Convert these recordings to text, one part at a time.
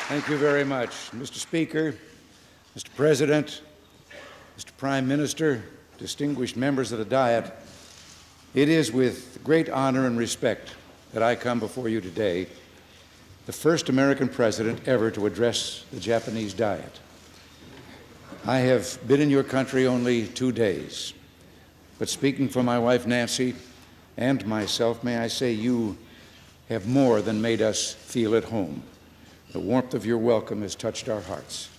Thank you very much. Mr. Speaker, Mr. President, Mr. Prime Minister, distinguished members of the Diet, it is with great honor and respect that I come before you today, the first American president ever to address the Japanese Diet. I have been in your country only 2 days, but speaking for my wife Nancy and myself, may I say you have more than made us feel at home. The warmth of your welcome has touched our hearts.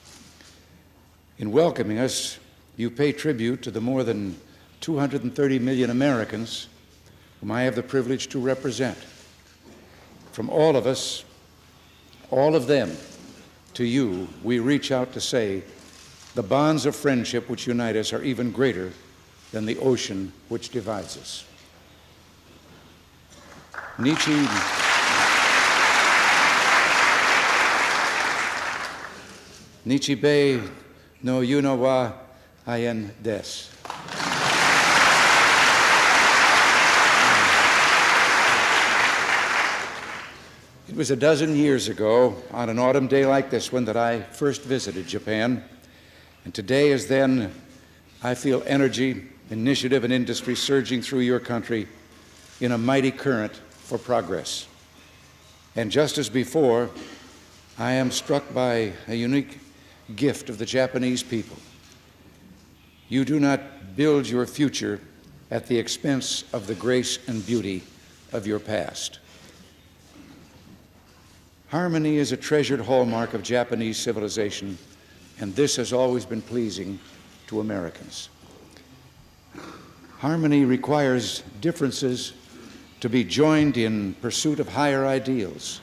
In welcoming us, you pay tribute to the more than 230 million Americans whom I have the privilege to represent. From all of us, all of them, to you, we reach out to say the bonds of friendship which unite us are even greater than the ocean which divides us. Nichibei no yuno wa haien desu. It was a dozen years ago, on an autumn day like this one, that I first visited Japan. And today, as then, I feel energy, initiative, and industry surging through your country in a mighty current for progress. And just as before, I am struck by a unique gift of the Japanese people. You do not build your future at the expense of the grace and beauty of your past. Harmony is a treasured hallmark of Japanese civilization, and this has always been pleasing to Americans. Harmony requires differences to be joined in pursuit of higher ideals,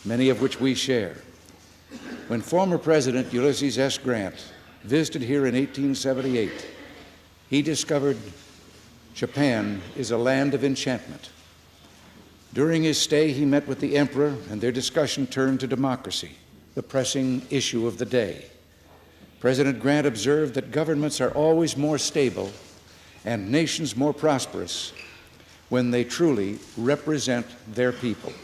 many of which we share. When former President Ulysses S. Grant visited here in 1878, he discovered Japan is a land of enchantment. During his stay, he met with the emperor, and their discussion turned to democracy, the pressing issue of the day. President Grant observed that governments are always more stable and nations more prosperous when they truly represent their people.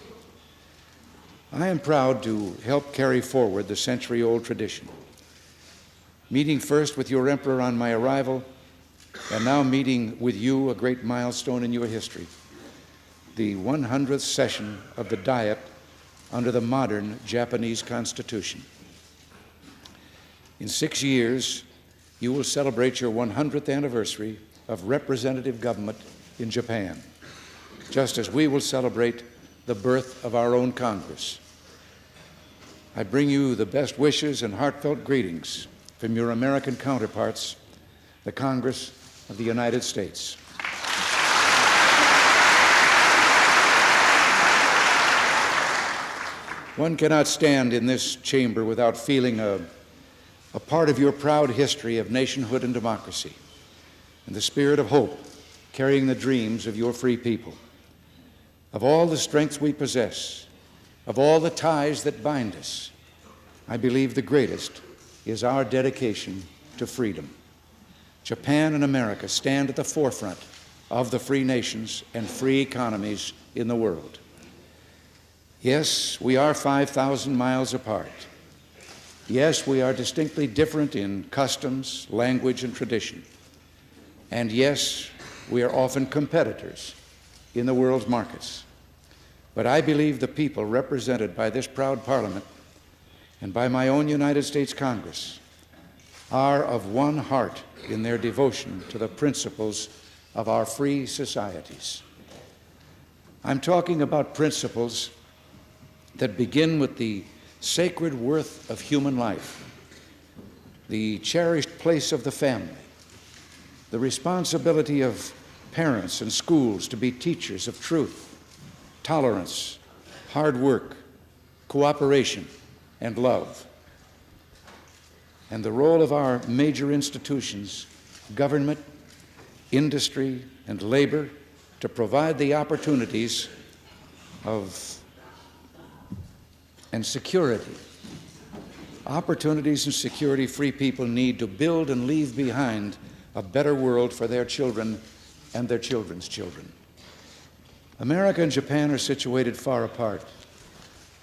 I am proud to help carry forward the century-old tradition. Meeting first with your emperor on my arrival, and now meeting with you, a great milestone in your history, the 100th session of the Diet under the modern Japanese Constitution. In 6 years, you will celebrate your 100th anniversary of representative government in Japan, just as we will celebrate the birth of our own Congress. I bring you the best wishes and heartfelt greetings from your American counterparts, the Congress of the United States. One cannot stand in this chamber without feeling a part of your proud history of nationhood and democracy, and the spirit of hope carrying the dreams of your free people. Of all the strengths we possess, of all the ties that bind us, I believe the greatest is our dedication to freedom. Japan and America stand at the forefront of the free nations and free economies in the world. Yes, we are 5,000 miles apart. Yes, we are distinctly different in customs, language, and tradition. And yes, we are often competitors in the world's markets. But I believe the people represented by this proud Parliament and by my own United States Congress are of one heart in their devotion to the principles of our free societies. I'm talking about principles that begin with the sacred worth of human life, the cherished place of the family, the responsibility of parents and schools to be teachers of truth, tolerance, hard work, cooperation, and love, and the role of our major institutions, government, industry, and labor, to provide the opportunities and security. Opportunities and security free people need to build and leave behind a better world for their children and their children's children. America and Japan are situated far apart,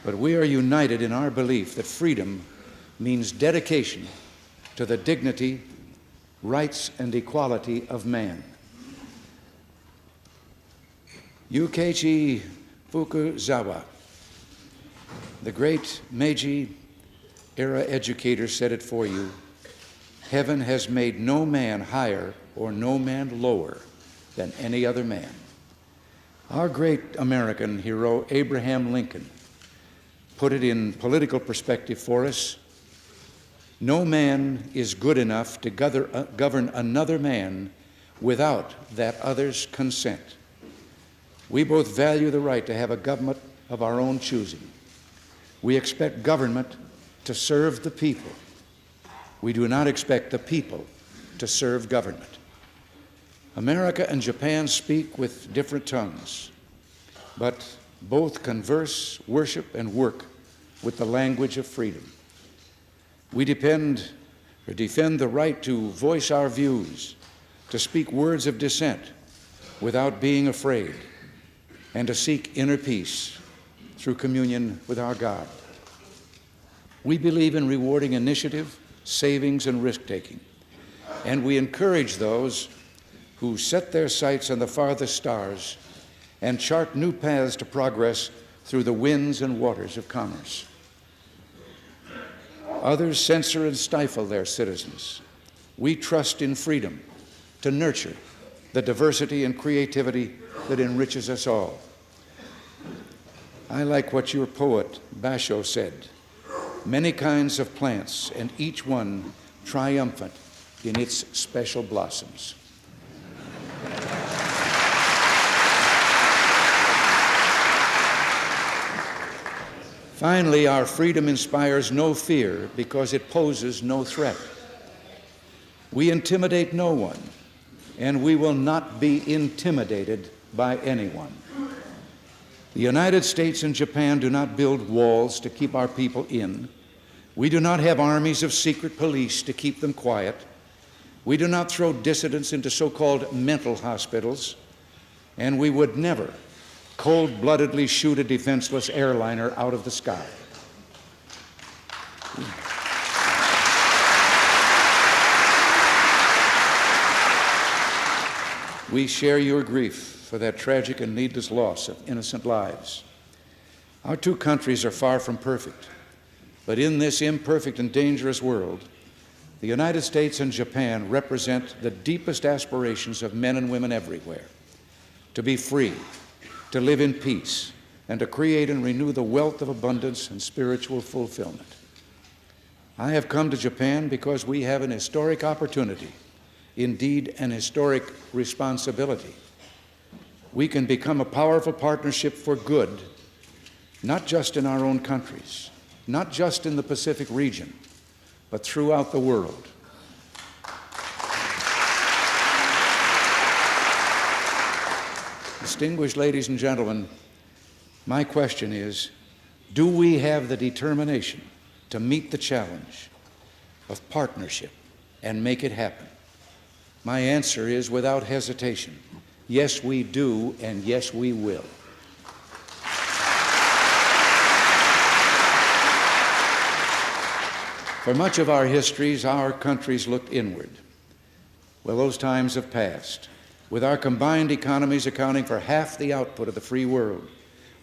but we are united in our belief that freedom means dedication to the dignity, rights, and equality of man. Yukichi Fukuzawa, the great Meiji-era educator, said it for you: heaven has made no man higher or no man lower than any other man. Our great American hero, Abraham Lincoln, put it in political perspective for us: no man is good enough to govern another man without that other's consent. We both value the right to have a government of our own choosing. We expect government to serve the people. We do not expect the people to serve government. America and Japan speak with different tongues, but both converse, worship, and work with the language of freedom. We defend the right to voice our views, to speak words of dissent without being afraid, and to seek inner peace through communion with our God. We believe in rewarding initiative, savings, and risk-taking, and we encourage those who set their sights on the farthest stars and chart new paths to progress through the winds and waters of commerce. Others censor and stifle their citizens. We trust in freedom to nurture the diversity and creativity that enriches us all. I like what your poet Basho said: many kinds of plants, and each one triumphant in its special blossoms. Finally, our freedom inspires no fear because it poses no threat. We intimidate no one, and we will not be intimidated by anyone. The United States and Japan do not build walls to keep our people in. We do not have armies of secret police to keep them quiet. We do not throw dissidents into so-called mental hospitals, and we would never cold-bloodedly shoot a defenseless airliner out of the sky. We share your grief for that tragic and needless loss of innocent lives. Our two countries are far from perfect, but in this imperfect and dangerous world, the United States and Japan represent the deepest aspirations of men and women everywhere: to be free, to live in peace, and to create and renew the wealth of abundance and spiritual fulfillment. I have come to Japan because we have an historic opportunity, indeed an historic responsibility. We can become a powerful partnership for good, not just in our own countries, not just in the Pacific region, but throughout the world. Distinguished ladies and gentlemen, my question is, do we have the determination to meet the challenge of partnership and make it happen? My answer is, without hesitation, yes, we do, and yes, we will. For much of our histories, our countries looked inward. Well, those times have passed. With our combined economies accounting for half the output of the free world,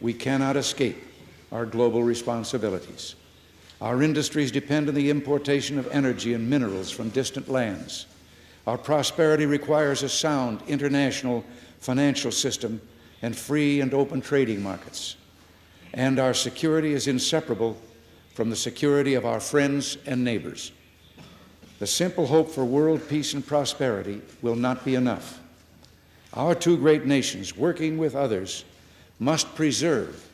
we cannot escape our global responsibilities. Our industries depend on the importation of energy and minerals from distant lands. Our prosperity requires a sound international financial system and free and open trading markets. And our security is inseparable from the security of our friends and neighbors. The simple hope for world peace and prosperity will not be enough. Our two great nations, working with others, must preserve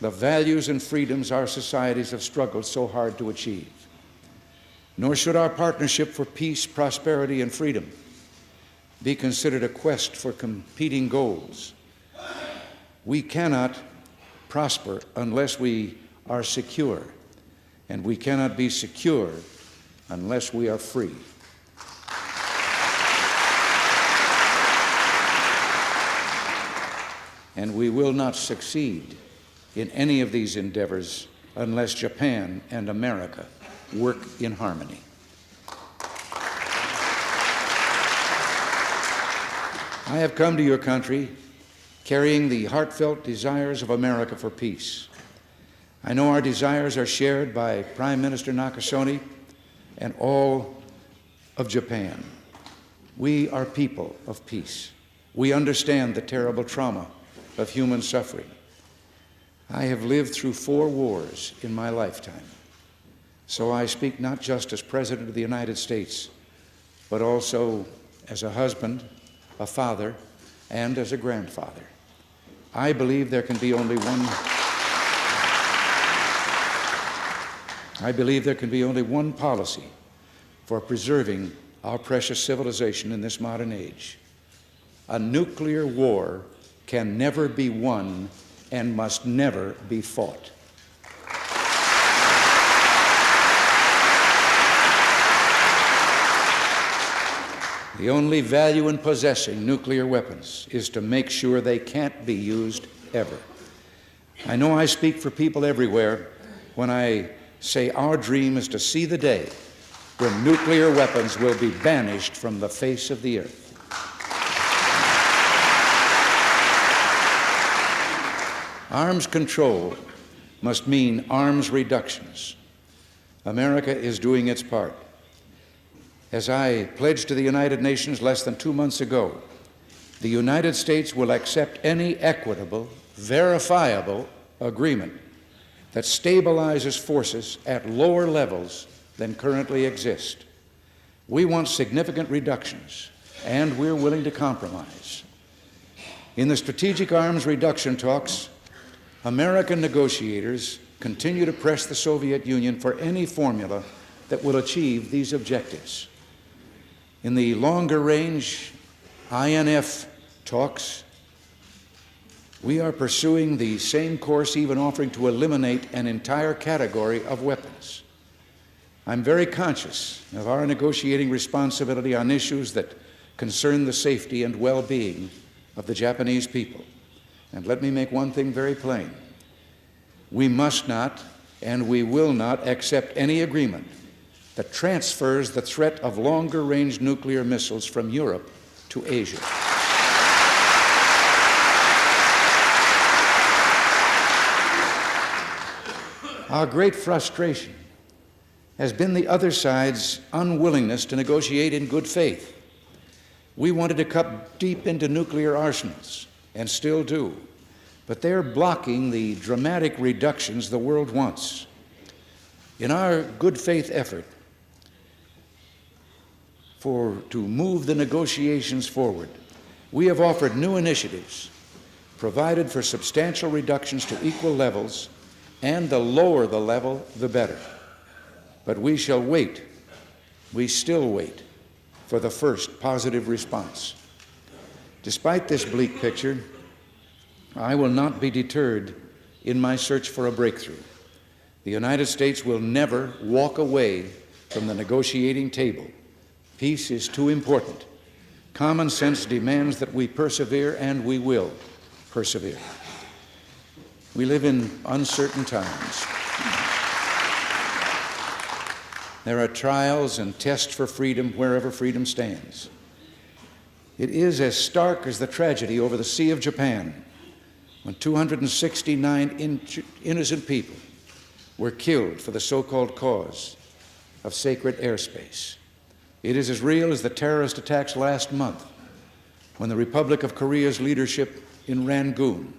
the values and freedoms our societies have struggled so hard to achieve. Nor should our partnership for peace, prosperity, and freedom be considered a quest for competing goals. We cannot prosper unless we are secure, and we cannot be secure unless we are free. And we will not succeed in any of these endeavors unless Japan and America work in harmony. I have come to your country carrying the heartfelt desires of America for peace. I know our desires are shared by Prime Minister Nakasone and all of Japan. We are people of peace. We understand the terrible trauma of human suffering. I have lived through 4 wars in my lifetime, so I speak not just as President of the United States, but also as a husband, a father, and as a grandfather. I believe there can be only one policy for preserving our precious civilization in this modern age. A nuclear war can never be won and must never be fought. The only value in possessing nuclear weapons is to make sure they can't be used ever. I know I speak for people everywhere when I say our dream is to see the day when nuclear weapons will be banished from the face of the earth. Arms control must mean arms reductions. America is doing its part. As I pledged to the United Nations less than 2 months ago, the United States will accept any equitable, verifiable agreement that stabilizes forces at lower levels than currently exist. We want significant reductions, and we're willing to compromise. In the strategic arms reduction talks, American negotiators continue to press the Soviet Union for any formula that will achieve these objectives. In the longer range INF talks, we are pursuing the same course, even offering to eliminate an entire category of weapons. I'm very conscious of our negotiating responsibility on issues that concern the safety and well-being of the Japanese people. And let me make one thing very plain. We must not and we will not accept any agreement that transfers the threat of longer-range nuclear missiles from Europe to Asia. Our great frustration has been the other side's unwillingness to negotiate in good faith. We wanted to cut deep into nuclear arsenals, and still do, but they're blocking the dramatic reductions the world wants. In our good faith effort to move the negotiations forward, we have offered new initiatives, provided for substantial reductions to equal levels, and the lower the level, the better. But we shall wait, we still wait, for the first positive response. Despite this bleak picture, I will not be deterred in my search for a breakthrough. The United States will never walk away from the negotiating table. Peace is too important. Common sense demands that we persevere, and we will persevere. We live in uncertain times. There are trials and tests for freedom wherever freedom stands. It is as stark as the tragedy over the Sea of Japan, when 269 innocent people were killed for the so-called cause of sacred airspace. It is as real as the terrorist attacks last month, when the Republic of Korea's leadership in Rangoon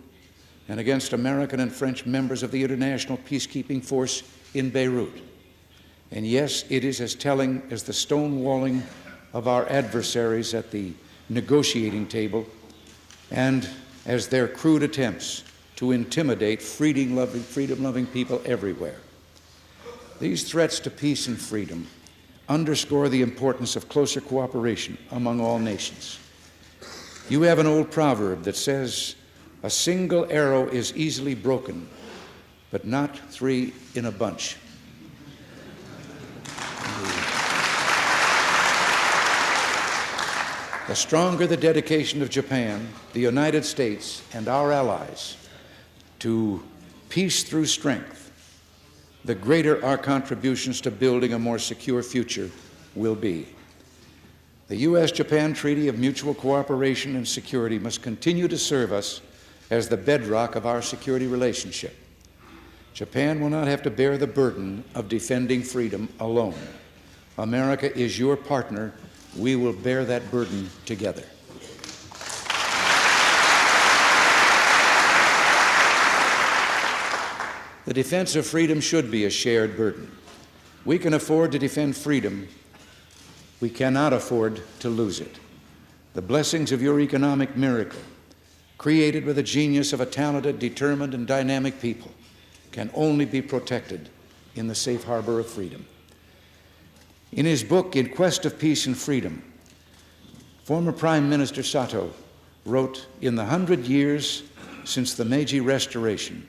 and against American and French members of the international peacekeeping force in Beirut. And yes, it is as telling as the stonewalling of our adversaries at the negotiating table and as their crude attempts to intimidate freedom-loving people everywhere. These threats to peace and freedom underscore the importance of closer cooperation among all nations. You have an old proverb that says, "A single arrow is easily broken, but not 3 in a bunch." The stronger the dedication of Japan, the United States, and our allies to peace through strength, the greater our contributions to building a more secure future will be. The U.S.-Japan Treaty of Mutual Cooperation and Security must continue to serve us as the bedrock of our security relationship. Japan will not have to bear the burden of defending freedom alone. America is your partner. We will bear that burden together. The defense of freedom should be a shared burden. We can afford to defend freedom. We cannot afford to lose it. The blessings of your economic miracle, created with the genius of a talented, determined, and dynamic people, can only be protected in the safe harbor of freedom. In his book, In Quest of Peace and Freedom, former Prime Minister Sato wrote, "In the 100 years since the Meiji Restoration,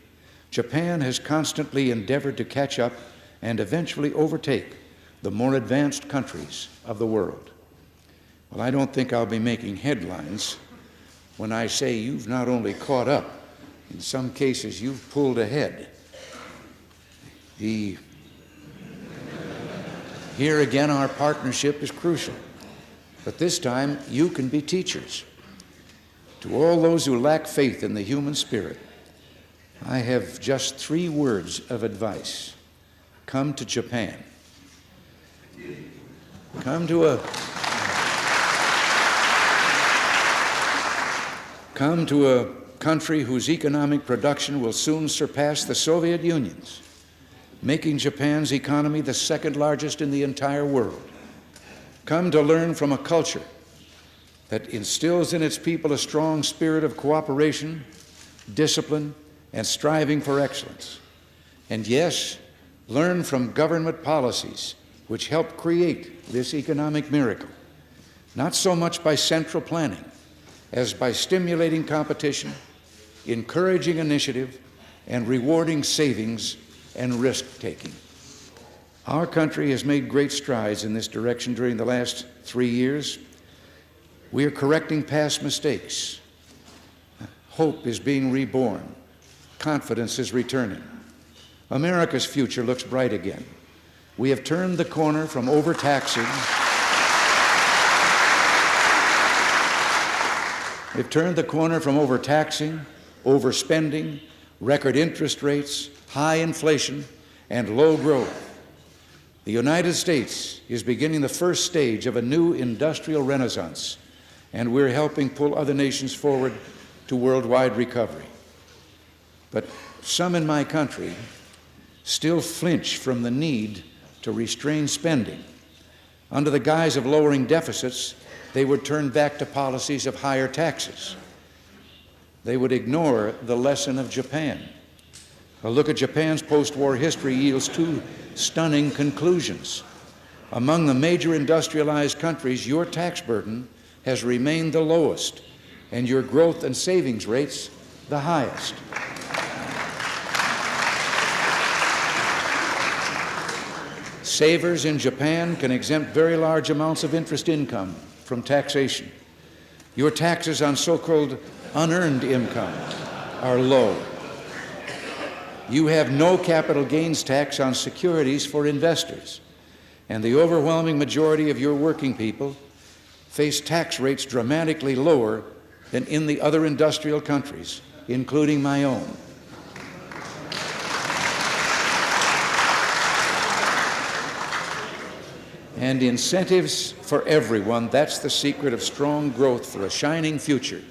Japan has constantly endeavored to catch up and eventually overtake the more advanced countries of the world." Well, I don't think I'll be making headlines when I say you've not only caught up, in some cases you've pulled ahead. Here again, our partnership is crucial. But this time, you can be teachers. To all those who lack faith in the human spirit, I have just 3 words of advice. Come to Japan. Come to a country whose economic production will soon surpass the Soviet Union's, making Japan's economy the 2nd largest in the entire world. Come to learn from a culture that instills in its people a strong spirit of cooperation, discipline, and striving for excellence. And yes, learn from government policies which help create this economic miracle, not so much by central planning as by stimulating competition, encouraging initiative, and rewarding savings and risk-taking. Our country has made great strides in this direction during the last 3 years. We are correcting past mistakes. Hope is being reborn. Confidence is returning. America's future looks bright again. We have turned the corner from overtaxing. We've turned the corner from overtaxing, overspending, record interest rates, high inflation, and low growth. The United States is beginning the first stage of a new industrial renaissance, and we're helping pull other nations forward to worldwide recovery. But some in my country still flinch from the need to restrain spending. Under the guise of lowering deficits, they would turn back to policies of higher taxes. They would ignore the lesson of Japan. A look at Japan's post-war history yields 2 stunning conclusions. Among the major industrialized countries, your tax burden has remained the lowest, and your growth and savings rates the highest. Savers in Japan can exempt very large amounts of interest income from taxation. Your taxes on so-called unearned income are low. You have no capital gains tax on securities for investors, and the overwhelming majority of your working people face tax rates dramatically lower than in the other industrial countries, including my own. And incentives for everyone, that's the secret of strong growth for a shining future,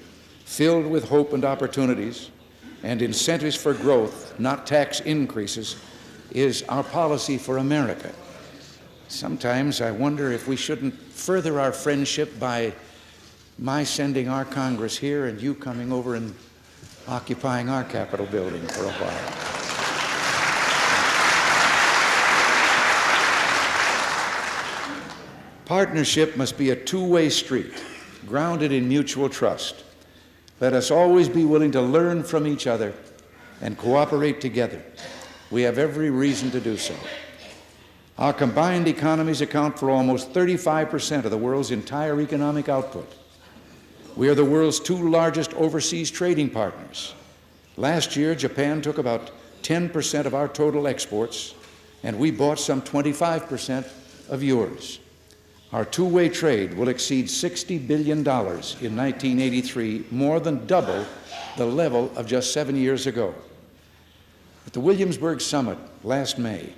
filled with hope and opportunities. And incentives for growth, not tax increases, is our policy for America. Sometimes I wonder if we shouldn't further our friendship by my sending our Congress here and you coming over and occupying our Capitol building for a while. Partnership must be a two-way street, grounded in mutual trust. Let us always be willing to learn from each other and cooperate together. We have every reason to do so. Our combined economies account for almost 35% of the world's entire economic output. We are the world's 2 largest overseas trading partners. Last year, Japan took about 10% of our total exports, and we bought some 25% of yours. Our two-way trade will exceed $60 billion in 1983, more than double the level of just 7 years ago. At the Williamsburg Summit last May,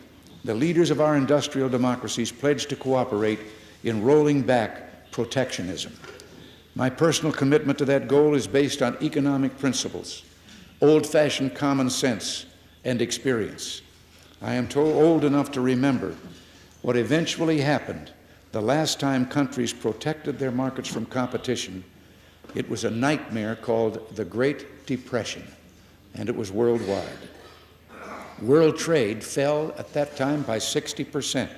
the leaders of our industrial democracies pledged to cooperate in rolling back protectionism. My personal commitment to that goal is based on economic principles, old-fashioned common sense, and experience. I am too old enough to remember what eventually happened the last time countries protected their markets from competition. It was a nightmare called the Great Depression, and it was worldwide. World trade fell at that time by 60%,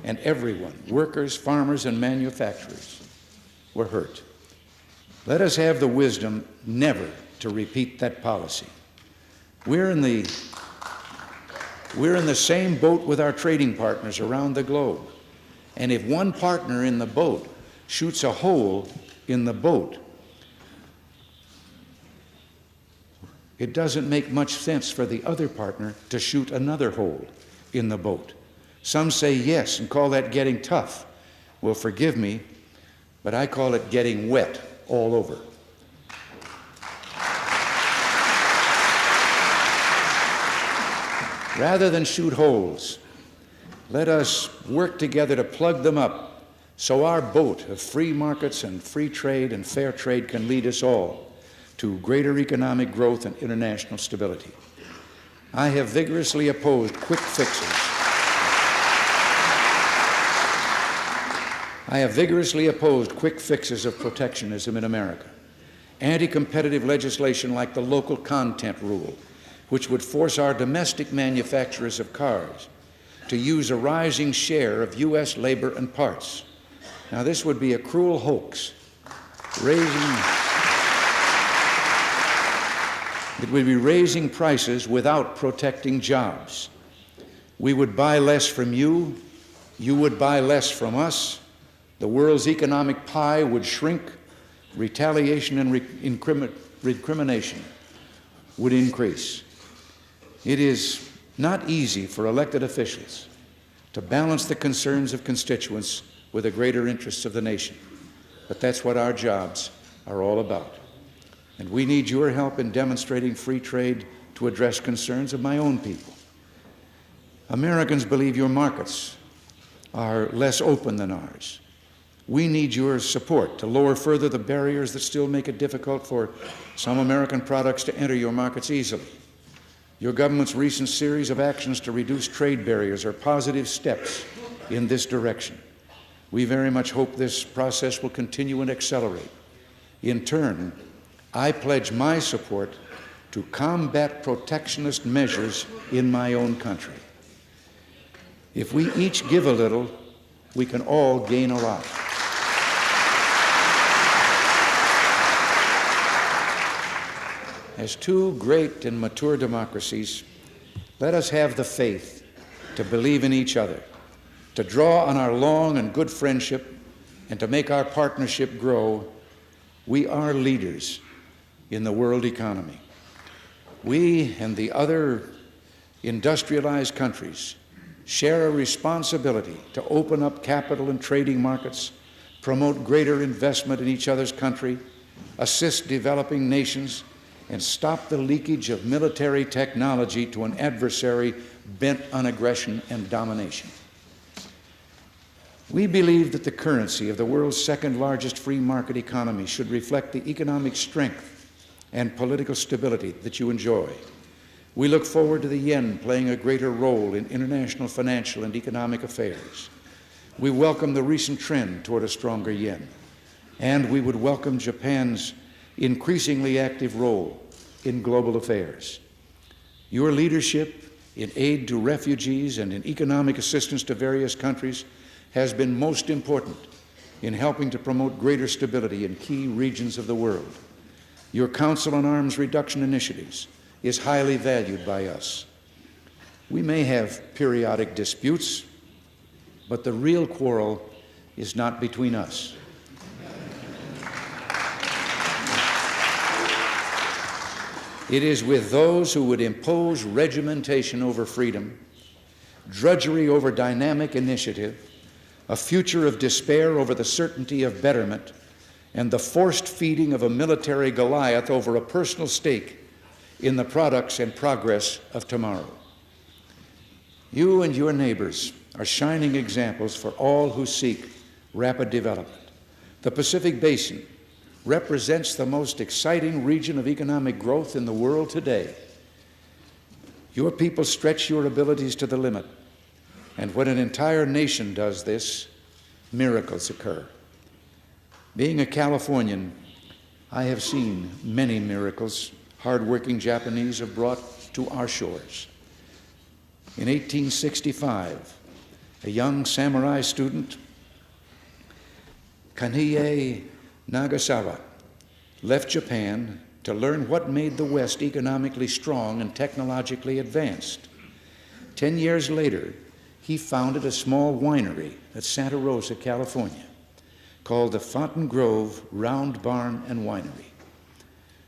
and everyone, workers, farmers, and manufacturers, were hurt. Let us have the wisdom never to repeat that policy. We're in the same boat with our trading partners around the globe. And if one partner in the boat shoots a hole in the boat, it doesn't make much sense for the other partner to shoot another hole in the boat. Some say yes and call that getting tough. Well, forgive me, but I call it getting wet all over. Rather than shoot holes, let us work together to plug them up so our boat of free markets and free trade and fair trade can lead us all to greater economic growth and international stability. I have vigorously opposed quick fixes. Of protectionism in America. Anti-competitive legislation like the local content rule, which would force our domestic manufacturers of cars to use a rising share of U.S. labor and parts. Now, this would be a cruel hoax, it would be raising prices without protecting jobs. We would buy less from you, you would buy less from us, the world's economic pie would shrink, retaliation and recrimination would increase. It is not easy for elected officials to balance the concerns of constituents with the greater interests of the nation, but that's what our jobs are all about. And we need your help in demonstrating free trade to address concerns of my own people. Americans believe your markets are less open than ours. We need your support to lower further the barriers that still make it difficult for some American products to enter your markets easily. Your government's recent series of actions to reduce trade barriers are positive steps in this direction. We very much hope this process will continue and accelerate. In turn, I pledge my support to combat protectionist measures in my own country. If we each give a little, we can all gain a lot. As two great and mature democracies, let us have the faith to believe in each other, to draw on our long and good friendship, and to make our partnership grow. We are leaders in the world economy. We and the other industrialized countries share a responsibility to open up capital and trading markets, promote greater investment in each other's country, assist developing nations, and stop the leakage of military technology to an adversary bent on aggression and domination. We believe that the currency of the world's second largest free market economy should reflect the economic strength and political stability that you enjoy. We look forward to the yen playing a greater role in international financial and economic affairs. We welcome the recent trend toward a stronger yen, and we would welcome Japan's increasingly active role in global affairs. Your leadership in aid to refugees and in economic assistance to various countries has been most important in helping to promote greater stability in key regions of the world. Your Council on Arms Reduction initiatives is highly valued by us. We may have periodic disputes, but the real quarrel is not between us. It is with those who would impose regimentation over freedom, drudgery over dynamic initiative, a future of despair over the certainty of betterment, and the forced feeding of a military Goliath over a personal stake in the products and progress of tomorrow. You and your neighbors are shining examples for all who seek rapid development. The Pacific Basin represents the most exciting region of economic growth in the world today. Your people stretch your abilities to the limit, and when an entire nation does this, miracles occur. Being a Californian, I have seen many miracles hardworking Japanese have brought to our shores. In 1865, a young samurai student, Kaniie Nagasawa, left Japan to learn what made the West economically strong and technologically advanced. 10 years later, he founded a small winery at Santa Rosa, California, called the Fountain Grove Round Barn and Winery.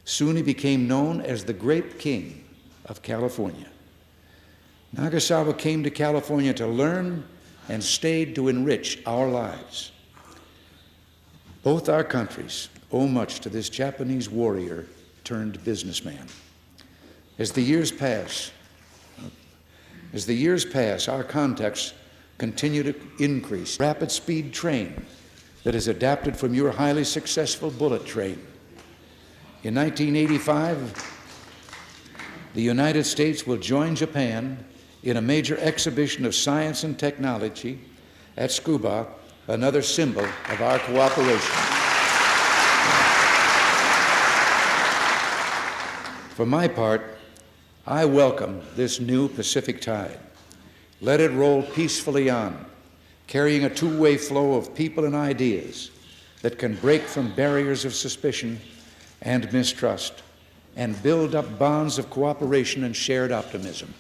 Soon he became known as the Grape King of California. Nagasawa came to California to learn and stayed to enrich our lives. Both our countries owe much to this Japanese warrior turned businessman. As the years pass, our contacts continue to increase. Rapid speed train that is adapted from your highly successful bullet train. In 1985, the United States will join Japan in a major exhibition of science and technology at Tsukuba, another symbol of our cooperation. For my part, I welcome this new Pacific tide. Let it roll peacefully on, carrying a two-way flow of people and ideas that can break from barriers of suspicion and mistrust and build up bonds of cooperation and shared optimism.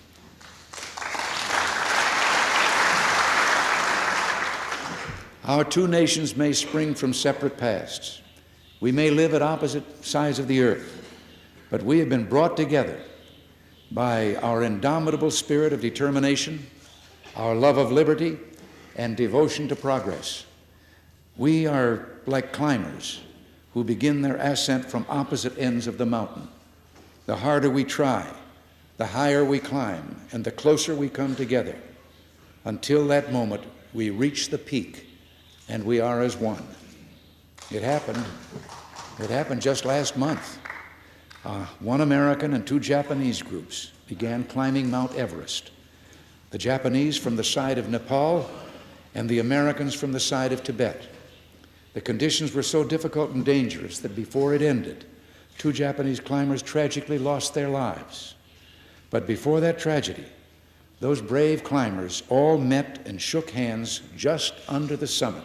Our two nations may spring from separate pasts. We may live at opposite sides of the earth, but we have been brought together by our indomitable spirit of determination, our love of liberty, and devotion to progress. We are like climbers who begin their ascent from opposite ends of the mountain. The harder we try, the higher we climb, and the closer we come together. Until that moment, we reach the peak, and we are as one. It happened just last month. One American and two Japanese groups began climbing Mount Everest. The Japanese from the side of Nepal and the Americans from the side of Tibet. The conditions were so difficult and dangerous that before it ended, two Japanese climbers tragically lost their lives. But before that tragedy, those brave climbers all met and shook hands just under the summit,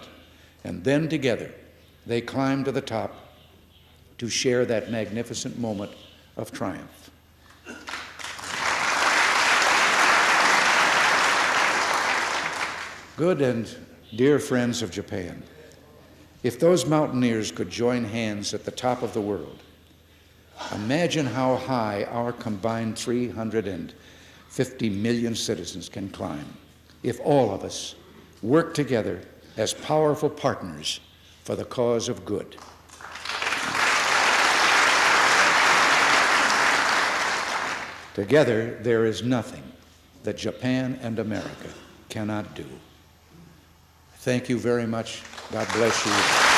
and then together they climbed to the top to share that magnificent moment of triumph. Good and dear friends of Japan, if those mountaineers could join hands at the top of the world, imagine how high our combined 350 million citizens can climb if all of us work together as powerful partners for the cause of good. Together, there is nothing that Japan and America cannot do. Thank you very much. God bless you.